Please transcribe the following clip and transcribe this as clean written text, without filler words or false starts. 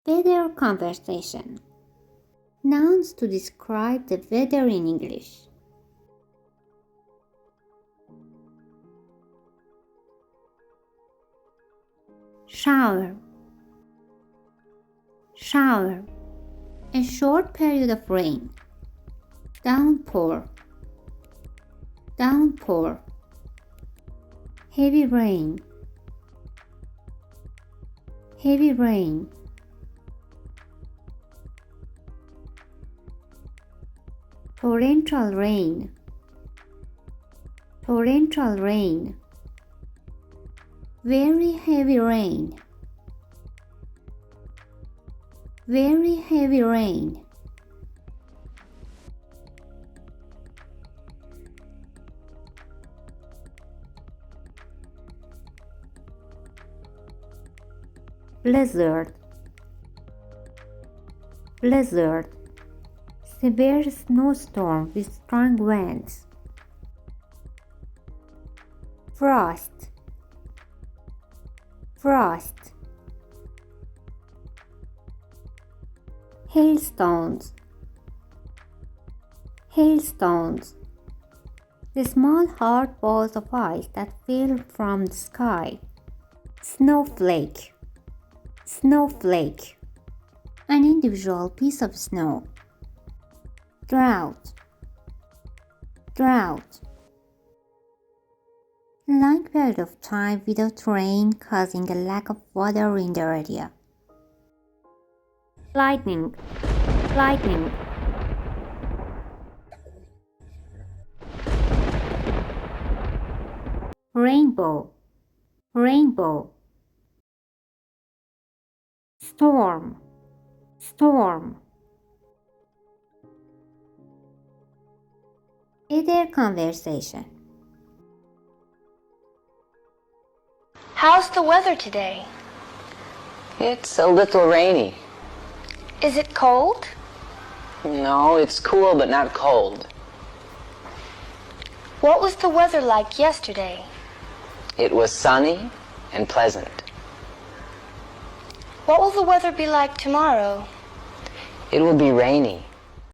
Weather conversation. Nouns to describe the weather in English. Shower. Shower. A short period of rain. Downpour. Downpour. Heavy rain. Heavy rain. Torrential rain. Torrential rain. Very heavy rain. Very heavy rain. Blizzard. Blizzard. Severe snowstorm with strong winds. Frost. Frost. Hailstones. Hailstones. The small hard balls of ice that fell from the sky. Snowflake. Snowflake. An individual piece of snow. Drought. Drought. A long period of time without rain causing a lack of water in the area. Lightning. Lightning. Rainbow. Rainbow. Storm. Storm. Weather conversation. How's the weather today? It's a little rainy. Is it cold? No, it's cool but not cold. What was the weather like yesterday? It was sunny and pleasant. What will the weather be like tomorrow? It will be rainy.